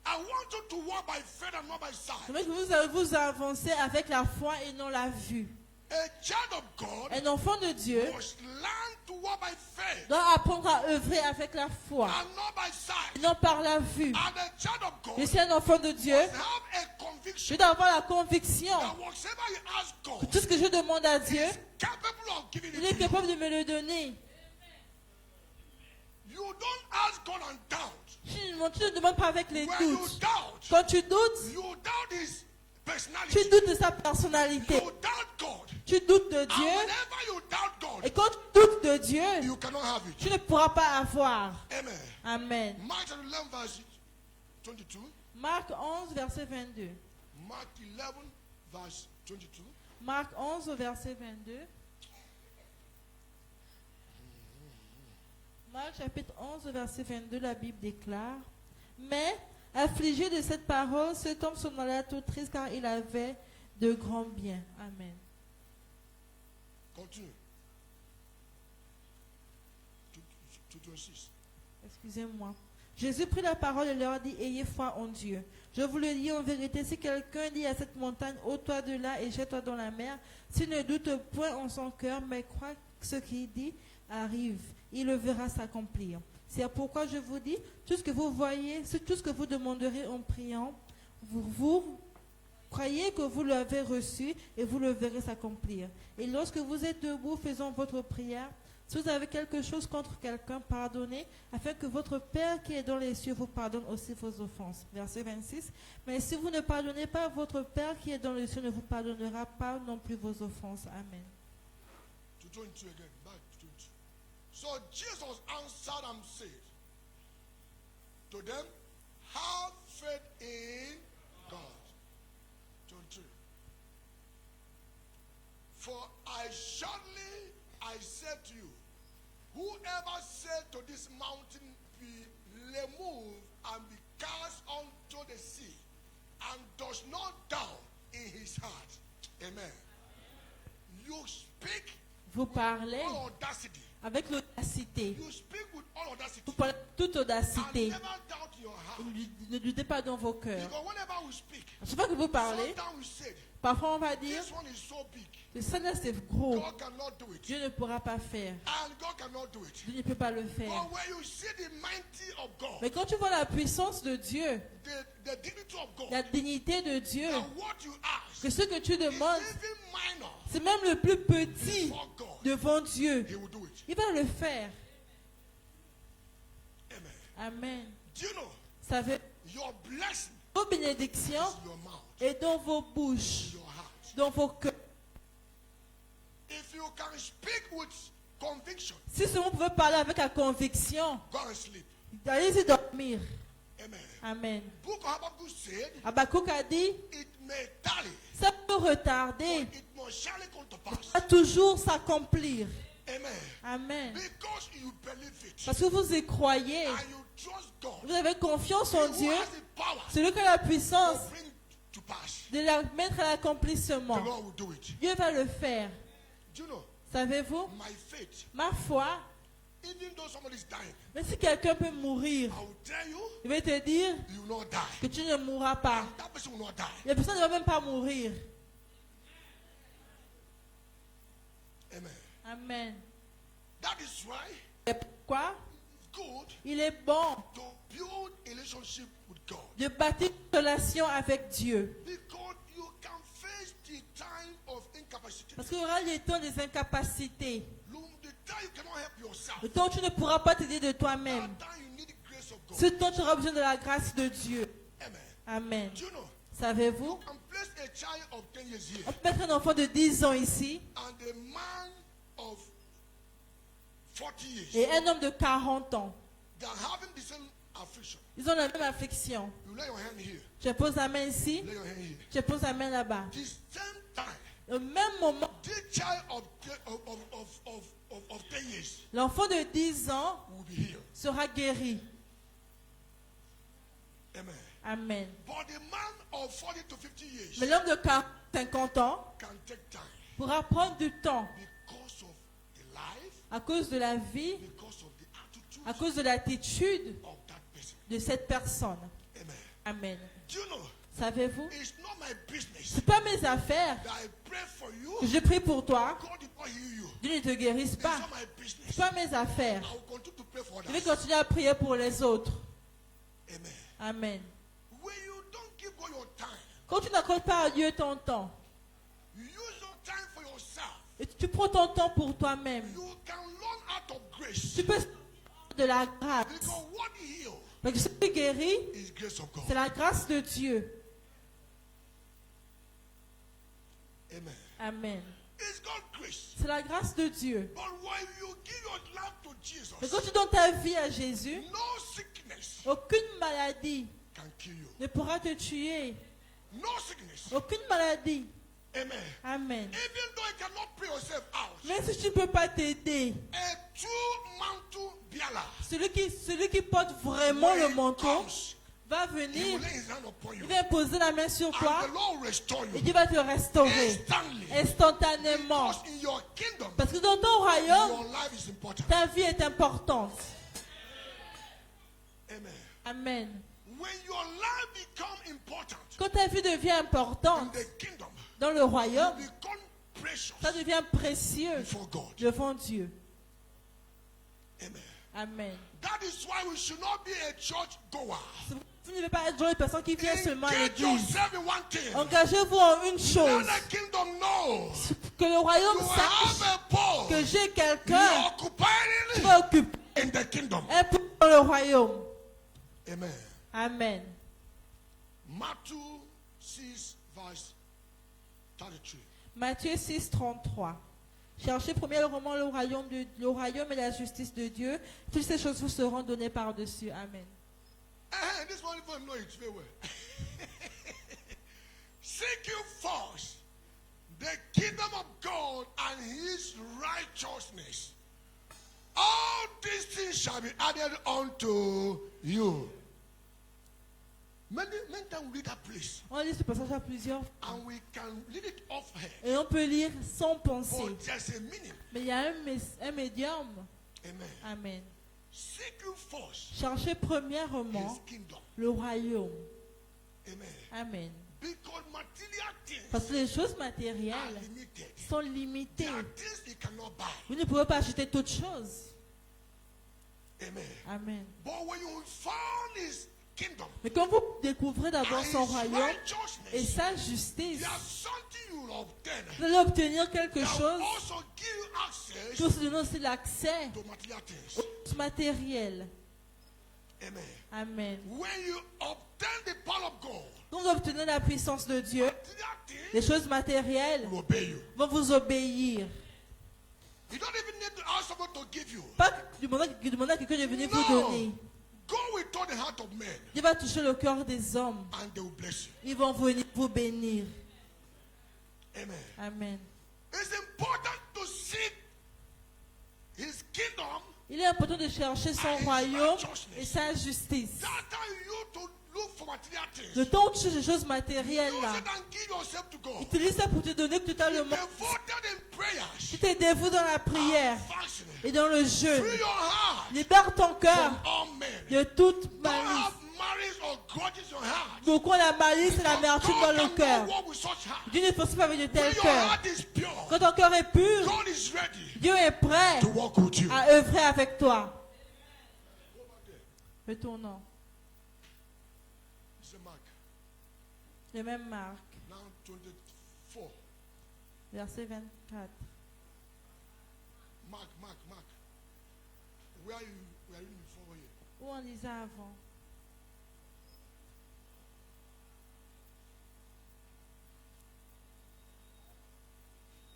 I want you to walk by faith and not by sight. J'aimerais que vous avancez avec la foi et non la vue. A child of God Un enfant de Dieu must learn to walk by faith doit apprendre à œuvrer avec la foi, and not by sight. non par la vue. And a child of God Je suis un enfant de Dieu. must have a Je conviction dois avoir la conviction that whatever you ask que God tout ce que je demande à Dieu, is capable of giving il it est to you. capable de me le donner. You don't ask God and doubt. Tu ne demandes pas avec les When you doutes. doubt, Quand tu doutes, you doubt His personality. tu doutes de sa personnalité. You doubt God. Tu doutes de And Dieu. whenever you doubt God, Et quand tu doutes de Dieu, you cannot have it. tu ne pourras pas avoir. Amen. Amen. Mark 11 verse 22. Marc 11, verset 22. Mark 11 verse 22. Marc 11, verset 22. Marc chapitre 11, verset 22, la Bible déclare, mais affligé de cette parole, cet homme s'en alla tout triste car il avait de grands biens. Amen. Continue. 226. Excusez-moi. Jésus prit la parole et leur dit, ayez foi en Dieu. Je vous le dis en vérité, si quelqu'un dit à cette montagne, ôte-toi de là et jette-toi dans la mer, s'il ne doute point en son cœur, mais croit que ce qu'il dit arrive, il le verra s'accomplir. C'est pourquoi je vous dis, tout ce que vous voyez, tout ce que vous demanderez en priant, vous croyez que vous l'avez reçu et vous le verrez s'accomplir. Et lorsque vous êtes debout faisant votre prière, si vous avez quelque chose contre quelqu'un, pardonnez, afin que votre Père qui est dans les cieux vous pardonne aussi vos offenses. Verset 26. Mais si vous ne pardonnez pas, votre Père qui est dans les cieux ne vous pardonnera pas non plus vos offenses. Amen. 22 again. Back to 22. So Jesus answered and said to them, have faith in God. 23. For I said to you, whoever said to this mountain be removed and be cast onto the sea, and does not doubt in his heart. Amen. You speak Vous parlez all audacity. avec l'audacité. You speak with all audacity. Vous parlez avec toute And audacité. never doubt in your heart. Ne doutez pas dans vos cœurs. Because whenever we speak, Chaque fois que vous parlez, sometimes we say, parfois on va dire, this one is so big. ça là c'est gros. God cannot do it. Dieu ne pourra pas faire. And God cannot do it. Dieu ne peut pas le faire. But when you see the mighty of God, Mais quand tu vois la puissance de Dieu, the dignity of God, la dignité de Dieu, and what you ask que ce que tu is demandes, even minor c'est même le plus petit before God, devant Dieu. He will do it. Il va le faire. Amen. Amen. Do you know Savez, your blessing vos bénédictions is in your mouth, est dans vos bouches, in your heart. dans vos cœurs. If you can speak with conviction, Si seulement vous pouvez parler avec la conviction, go and sleep. allez-y dormir. Amen. Amen. Book of Habakkuk said, Habakkuk a dit, it may tarry, ça peut but retarder, it must surely come to pass. va toujours s'accomplir. Amen. Amen. Because you believe it Parce que vous y croyez, and you trust God, vous avez confiance en who Dieu, has the power celui qui a la puissance to bring to pass, de la mettre à the l'accomplissement. Lord will do it. Dieu va le faire. Do you know, Savez-vous, my faith, ma foi, even though somebody is dying, même si quelqu'un peut mourir, I will tell you, il va te dire you will not die. que tu ne mourras pas. That person will not die. La personne ne va même pas mourir. Amen. Amen. That is why Et pourquoi it's good il est bon to build a relationship with God. de bâtir une relation avec Dieu. Because you can face the time of incapacity. Parce qu'il y aura les temps des incapacités. The time you cannot help yourself. Le temps où tu ne pourras pas t'aider de That toi-même. time you need the grace of God. Ce temps, tu auras besoin de la grâce de Dieu. Amen. Amen. Do you know? Savez-vous, And place a child of 10 years here on peut mettre un enfant de 10 ans ici and a man of 40 years. et un homme de 40 ans. They are having the same affliction. Ils ont la même affliction. You lay your hand here. Je pose la main ici, Lay your hand here. je pose la main là-bas. The same time, Au même moment, this child of 10 years l'enfant de 10 ans will be healed. sera guéri. Amen. Amen. But the man of 40 to 50 years Mais l'homme de 50 ans can take time pourra prendre du temps because of the life, à cause de la vie, because of the attitude à cause de l'attitude of that person. de cette personne. Amen. Amen. Do you know? Savez-vous, It's not my business ce n'est pas mes affaires that I pray for you. que je prie pour toi. God did not heal you. Dieu ne te guérisse It's pas. not my Ce business. n'est pas mes affaires. I will continue to pray for Je vais others. continuer à prier pour les autres. Amen. Amen. When you don't give God your time, Quand tu n'accordes pas à Dieu ton temps, you use your time for yourself. et tu prends ton temps pour toi-même, You can run out of grace. tu peux de la grâce. Because what heals Donc ce qui guérit, is grace of God. c'est la grâce de Dieu. Amen. Amen. It's God's grace. C'est la grâce de Dieu. But when you give your life to Jesus, Mais quand tu donnes ta vie à Jésus, no sickness aucune maladie can kill you. ne pourra te tuer. No sickness. Aucune maladie. Amen. Amen. Even though you cannot pray yourself out, Même si tu ne peux pas t'aider, a true mantle bearer, celui qui porte vraiment when le he manteau comes, va he will venir, lay his hand upon you. il va poser la main sur toi And the Lord will restore et you Dieu va te restaurer instantly. instantanément. Because in your kingdom, Parce que dans ton royaume, your life is important. ta vie est importante. Amen. Amen. When your life becomes important Quand ta vie devient in importante the kingdom, dans le royaume, you become precious ça devient précieux before God. devant Dieu. Amen. Amen. That is why we should not be a church goer. Vous ne devez pas être genre une personne qui vient seulement à Engage l'église. yourself in one thing. Engagez-vous en une chose. Let the kingdom know Que le royaume you sache have a post que j'ai you quelqu'un are qui occupying va occuper in the kingdom. un poste dans le royaume. Amen. Amen. Matthew 6 verse 33. Matthieu 6, 33. Cherchez premièrement le royaume et la justice de Dieu. Toutes ces choses vous seront données par-dessus. Amen. This one people know it very well. Seek you first the kingdom of God and his righteousness, all these things shall be added unto you. Many times we read that place On lit ce passage à plusieurs and we can read it off head. et on peut lire sans penser. But there's a meaning. Mais il y a un médium. Amen. Amen. Seek you first Cherchez premièrement his kingdom. le royaume. Amen. Amen. Because material Parce que things les choses are matérielles limited. sont limitées. There are things you cannot buy. Vous ne pouvez pas acheter toutes choses. Amen. Amen. But when you found his kingdom Mais quand vous découvrez d'abord and son his royaume et righteousness, sa justice, there's something you will obtain vous allez obtenir quelque that will chose also give you access qui vous donne aussi l'accès to material things. aux choses matérielles. Amen. Amen. When you obtain the power of God, Quand vous obtenez la puissance de Dieu, material les things choses matérielles will obey you. vont vous obéir. You don't even need to ask someone to give you. Pas demander à quelqu'un de venir vous No. donner. God will touch the heart of men Dieu va toucher le cœur des hommes. and they will bless you. Ils vont venir vous bénir. Amen. Amen. It's important to seek his kingdom. Il est important de chercher son royaume et sa justice. That time you to look for material things. Le temps où tu cherches les choses matérielles Use là, it and give yourself to God. utilise ça pour te donner totalement. Devoted in prayers. Tu t'es dévoué dans la prière Fasting. et dans le Free jeûne. your heart Libère ton cœur from all men. de toute Don't malice. have malice or grudges in your heart. Beaucoup ont la malice et l'amertume dans le God cœur. cannot walk with such heart. Dieu ne pense pas avec de When tels your cœurs. heart is pure, Quand ton cœur est pur, God is ready Dieu est prêt to walk with you. à œuvrer avec toi. Retournons. It's a mark. Le même Marc, Now 24. verset 24. Mark. Where are you reading before here? Où on lisait avant?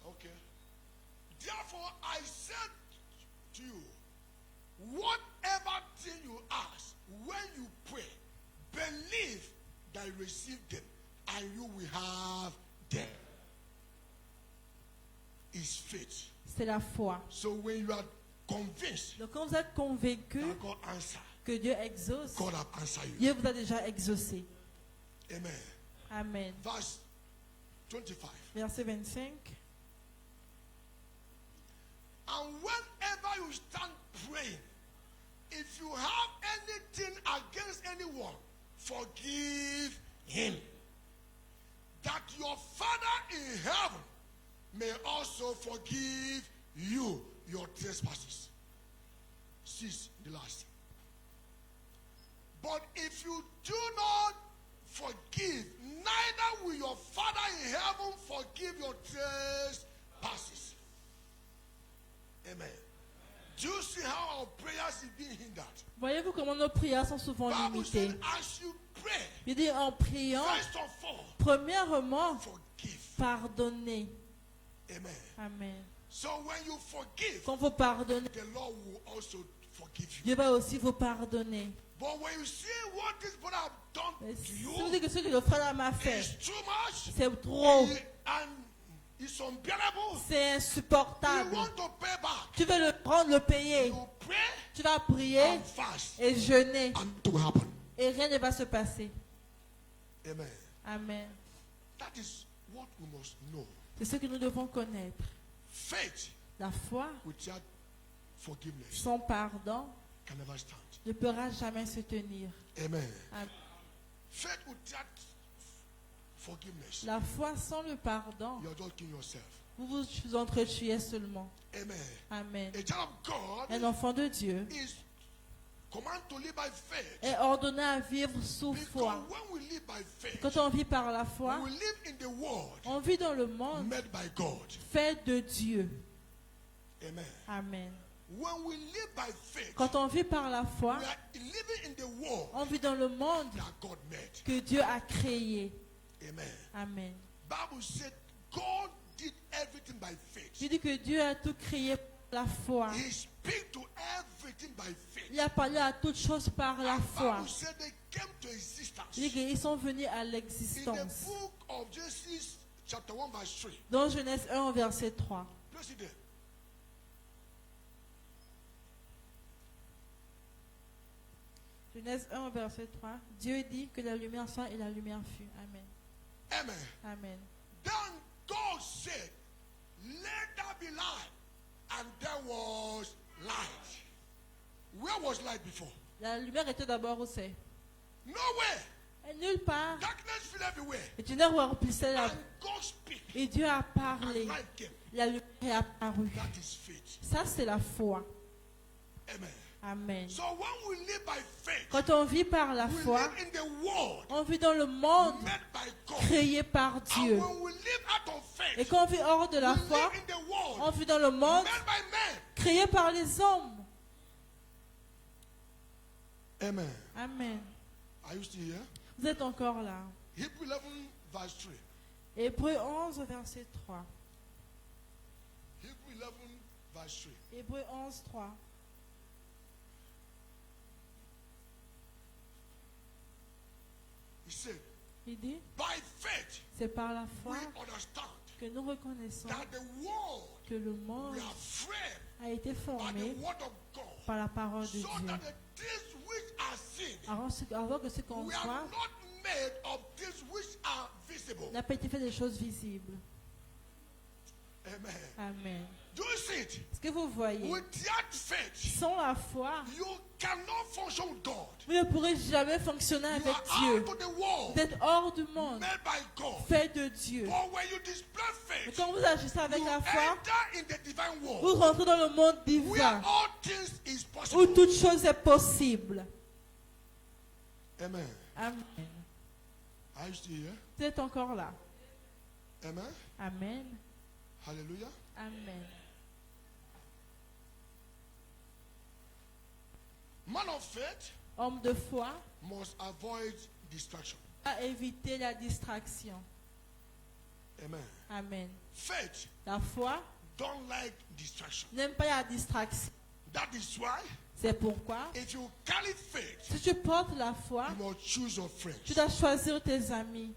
Okay. Therefore, I said to you, whatever thing you ask, when you pray, believe that you receive them, and you will have them. Is faith. C'est la foi. So when you are convinced Donc quand vous êtes convaincu that God answer, que Dieu exauce, God have answered you. Dieu vous a déjà exaucé. Amen. Amen. Verse 25. Verset 25. And whenever you stand praying, if you have anything against anyone, forgive him, that your Father in heaven may also forgive you your trespasses. 6, the last. But if you do not forgive, neither will your Father in heaven forgive your trespasses. Amen. Do you see how our prayers is being hindered? Voyez-vous comment nos prières sont souvent Bible limitées. said, as you pray, Il dit en priant, first of all, premièrement, forgive. pardonnez. Amen. Amen. So when you forgive, Quand vous pardonnez, the Lord will also forgive you. Dieu va aussi vous pardonner. But when you see what this brother have done Mais to si you, vous dites que ce que le frère m'a fait, it's too much, c'est trop, and it's unbearable. c'est You insupportable. want to pay back. Tu veux le prendre, le payer. You pray Tu vas prier and fast, et jeûner. and it will happen. Et rien ne va se passer. Amen. Amen. That is what we must know. C'est ce que nous devons connaître. Faith La foi without forgiveness sans pardon can never stand. ne pourra jamais se tenir. Amen. Amen. Faith without forgiveness, La foi sans le pardon, you're just killing yourself. vous vous entretuez seulement. Amen. Amen. A child of God Un enfant de Dieu is commanded to live by faith. est ordonné à vivre sous Because foi. when we live by faith, Quand on vit par la foi, we live in the world on vit dans le monde made by God. fait de Dieu. Amen. Amen. When we live by faith, Quand on vit par la foi, we are living in the world on vit dans le monde that God made. que Dieu a créé. Amen. Amen. Bible said God did everything by faith. Il dit que Dieu a tout créé par la foi. He speak to everything by faith. Il a parlé à toutes choses par la foi. Bible said they came to existence. Il dit qu'ils sont venus à In the l'existence. book of Genesis chapter 1 verse 3. Dans Genèse 1 au verset 3. Place it there. Genèse 1 au verset 3. Dieu dit que la lumière soit et la lumière fut. Amen. Amen. Amen. Then God said, let there be light. And there was light. Where was light before? La lumière était d'abord où c'est? Nowhere. Et nulle part. Darkness filled everywhere. Et ténèbres remplissait la... And God speak. Et Dieu a And parlé. light came. La lumière est apparue. That is faith. Ça, c'est la foi. Amen. Amen. So when we live by faith, Quand on vit par la we foi, live in the world on vit dans le monde made by God. créé par And Dieu. when we live out of Et faith, quand on vit hors de la we foi, live in the world on vit dans le monde made by men. créé par les hommes. Amen. Amen. Are you still here? Vous êtes encore là. Hebrew 11 verse 3. Hébreu 11, verset 3. Hebrew 11 verse 3. Hébreu 11, 3. He said, Il dit, by faith c'est par la foi we understand que nous reconnaissons that the world que le monde we are framed a été by formé the word of God, par la parole de so Dieu. that the things which are seen, Avant que ce qu'on we are soit not made of things which are visible. n'a pas été fait des choses visibles. Amen. Amen. Do you see it? Est-ce que vous voyez? With that faith, Sans la foi, you cannot function with God. vous ne pourrez jamais fonctionner You avec are Dieu. out of the world, Vous êtes hors du monde, made by God. fait de Dieu. But when you display Mais faith, quand vous agissez avec you la foi, enter in the divine vous world, rentrez dans le monde where divin, all things is où possible. toute chose est possible. Amen. Amen. Are you still here? Vous êtes encore là. Amen. Amen. Hallelujah. Amen. Man of faith Homme de foi must avoid distraction. a évité la distraction. Amen. Amen. Faith La foi don't like distraction. n'aime pas la distraction. That is why C'est pourquoi, if you carry faith, si tu portes la foi, you must choose your tu friends. dois choisir tes amis.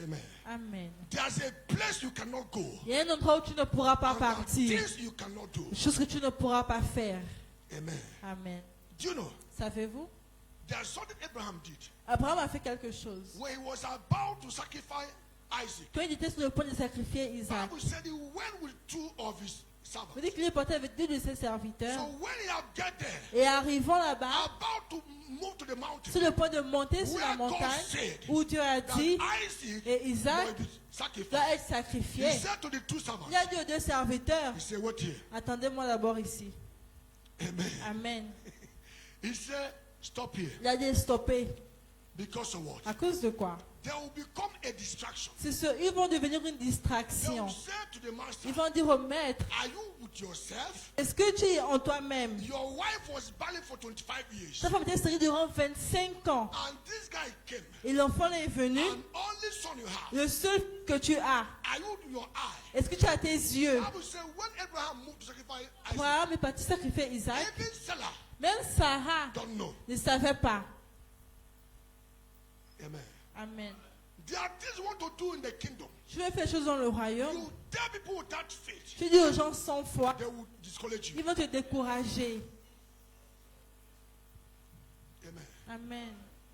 Amen. Amen. There's a place you cannot go. Il y a un endroit où tu ne pourras pas And there are partir. things you cannot do. Des choses que tu ne pourras pas faire. Amen. Amen. Do you know? Savez-vous? There's something Abraham did. Abraham a fait quelque chose. When he was about to sacrifice Isaac, Quand il était sur le point de sacrifier Isaac, Bible said he went with two of his servants. il dit qu'il est porté avec deux de ses serviteurs. So when he had get there, Et arrivant là-bas, about to move to the mountain, sur le point de monter sur la where God montagne, said où Dieu a that dit, Isaac et Isaac might be sacrificed, doit être he sacrifié. said to the two servants, Il a dit aux deux serviteurs, he said, what here? attendez-moi d'abord ici. Amen. Amen. He said, stop here. Il a dit stopper. Because of what? À cause de quoi? There will become a distraction. Ils vont devenir une They distraction. will say to the master, Ils vont dire au maître, are you with yourself? est-ce que tu es en toi-même? Your wife was barren for 25 years. Ta femme était stérile durant 25 ans. And this guy came. Et l'enfant est venu, And only son you have. le seul que tu as. Are you with your eye? Est-ce que tu as tes yeux? Bible said when Abraham moved to sacrifice Isaac, Abraham est parti sacrifier Isaac. even Sarah Même Sarah don't know. ne savait pas. Amen. Amen. There are things you want to do in the kingdom. Tu veux faire des choses dans le royaume. You tell people without faith, Tu dis aux gens sans foi, they will discourage ils you. vont te décourager. Amen. Amen.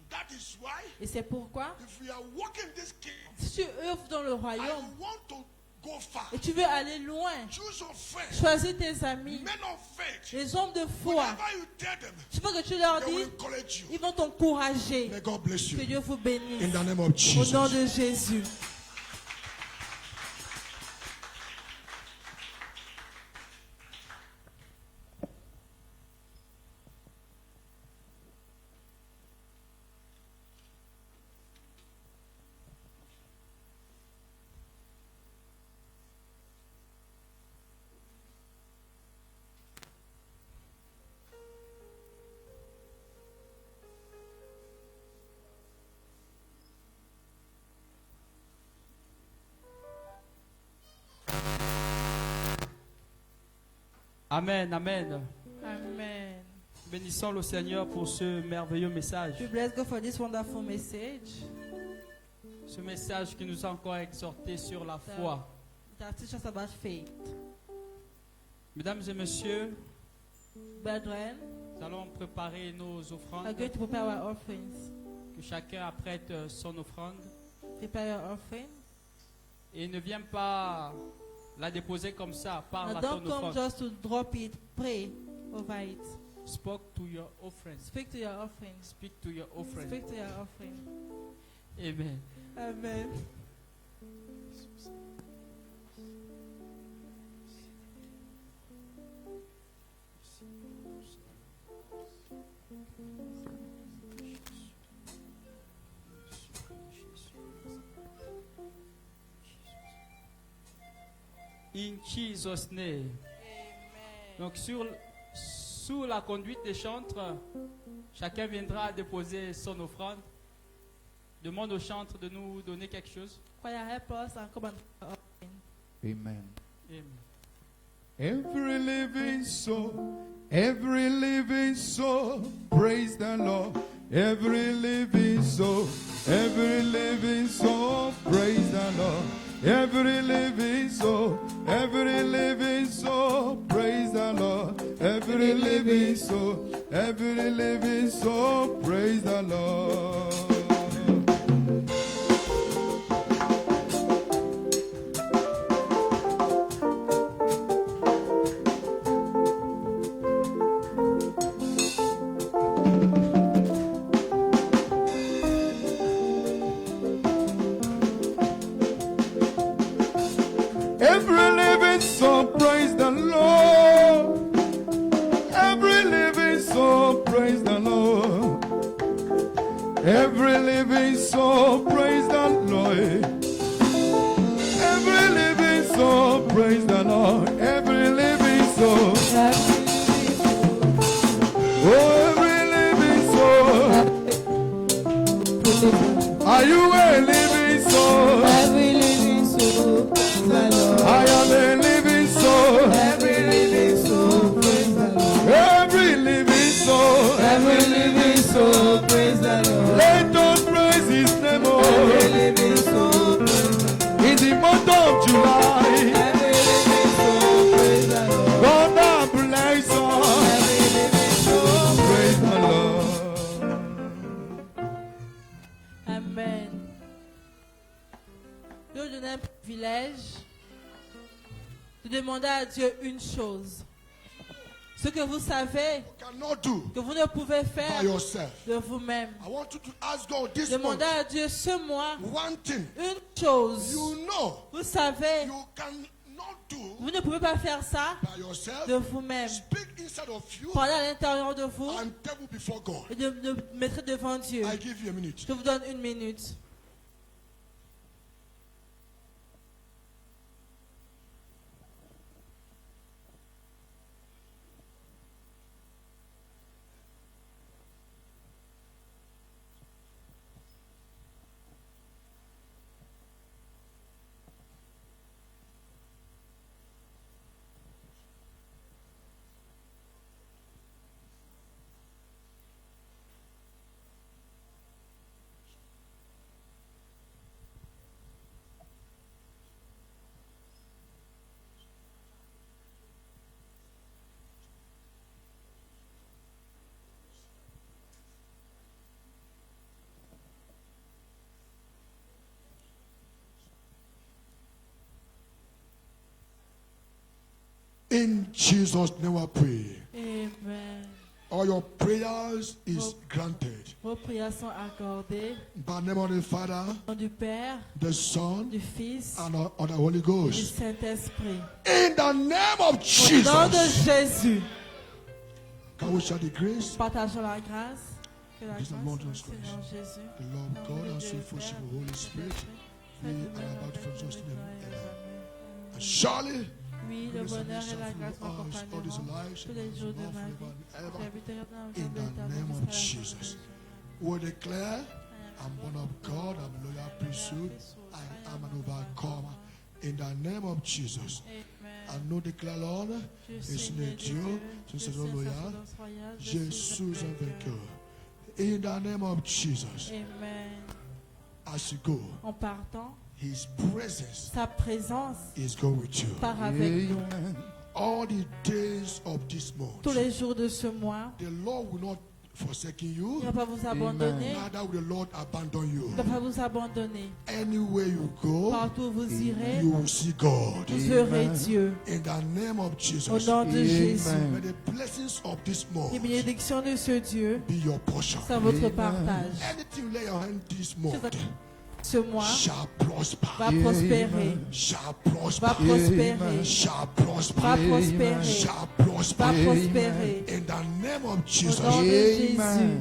That is why Et c'est pourquoi, if we are walking this kingdom, si tu œuvres dans le I royaume want to go far. et tu veux aller loin, Choose your friends, choisis tes amis, men of faith. les hommes de foi. Whatever you tell them, Tu veux que tu leur they will dises, encourage you. ils vont t'encourager. May God bless Que you. Dieu vous In bénisse. the name of Au Jesus. nom de Jésus. Amen, amen. Amen. Bénissons le Seigneur pour ce merveilleux message. We bless God for this wonderful message. ce message qui nous a encore exhortés sur la foi. That teaches us about faith. Mesdames et messieurs, Brethren, nous allons préparer nos we are offrandes. going to prepare our offerings. Que chacun apprête son offrande. Prepare your offering. Et ne viens pas la déposer comme ça. Parle Now à ton don't come offrande. just to drop it. Pray over it. Speak to your offering. Speak to your offering. Speak to your offering. Speak to your offering. Amen. Amen. In Jesus' name. Donc sous la conduite des chantres, chacun viendra déposer son offrande. Demande aux chantres de nous donner quelque chose. Choir, help us and come and offering. Amen. Amen. Every living soul, praise the Lord. Every living soul, praise the Lord. Every living soul, praise the Lord. Every living soul, praise the Lord. Every living soul, praise the Lord. Every living soul, praise the Lord. Every living soul, praise the Lord. Every living soul, praise the Lord. Every living soul. Oh, every living soul. Are you a living soul? Every living soul, praise the Lord. I am a living soul. Every living soul, praise the Lord. Every living soul. Every living soul, praise the Lord. Let us praise His name. Every Oh, living soul, praise the Lord. in the month of July, Every living soul, praise the Lord. God have blessed us. Every living soul, Praise the Lord. Amen. Nous donnons un privilège de demander à Dieu une chose. Ce que vous savez, Cannot do que vous ne pouvez by faire yourself. de vous-même. I want you to ask God this month Demandez à Dieu ce mois one thing. une chose. You know Vous savez, you cannot do vous ne pouvez pas faire ça by yourself. de vous-même. Speak inside of you Parlez à l'intérieur de vous and table before God. et de mettre devant Dieu. I give you a minute. Je vous donne une minute. In Jesus' name I pray. Amen. All your prayers is granted. Vos prières sont accordées By the name of the Father, au nom du Père, the Son, du Fils and of the Holy et du Ghost. Saint-Esprit. In the name of Au nom de Jesus. Jésus, Can we share the grace? partageons la grâce. Que la Praise grâce the Lord du Jesus Seigneur Jésus, The love of God and sweet Dieu fellowship Père, of the Holy Spirit. Saint-Esprit, be Saint-Esprit, and about for us Saint-Esprit, today. And surely, oui, le goodness and bonheur mercy et la shall grâce follow us all these m'accompagneront lives tous les jours de and ma vie. forever and ever. J'habiterai dans In le the name of Jesus. We declare, I'm born of God, I'm a loyal priesthood, I am an overcomer. In the name of Jesus. I know declare, Lord, it's in Dieu, c'est loyal, je suis un vainqueur. In the name of Jesus. Amen. As you go, En partant, His presence sa présence is going with you. part avec nous. Amen. All the days of this month, Tous les jours de ce mois, the Lord will not forsake il you, ne va pas vous abandonner. neither will the Lord abandon you. Il ne va pas vous abandonner. Anywhere you go, Partout où vous irez, you will see God. vous verrez Amen. Dieu. In the name of Au Jesus, nom de Amen. Jésus. may the blessings of this month Les bénédictions de ce Dieu be your portion. sont votre Amen. partage. Anything you lay your hand this month Ce mois shall prosper. va prospérer. Shall Va prosper. prospérer. Shall prosper. Va prospérer. Shall Va prosper. prospérer. In the name of Au nom Jesus, de Jésus.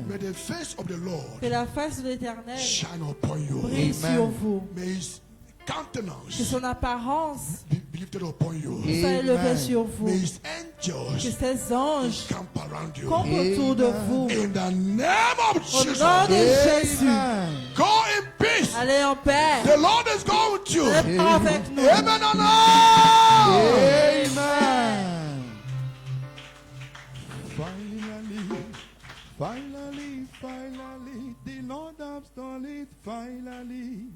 may the face of the Lord Que la face de l'Éternel shine upon you. brille Amen. sur vous. May His Que countenance son apparence be lifted upon you. soit élevée Amen. sur vous. May His Que angels ses anges camp around you. campent autour de vous. In the name of Au Jesus, nom de Jésus. Amen. go in peace. Allez en paix. The Lord is going with you. Répond avec nous. Amen or no? Amen. Finally, the Lord has done it. Finally.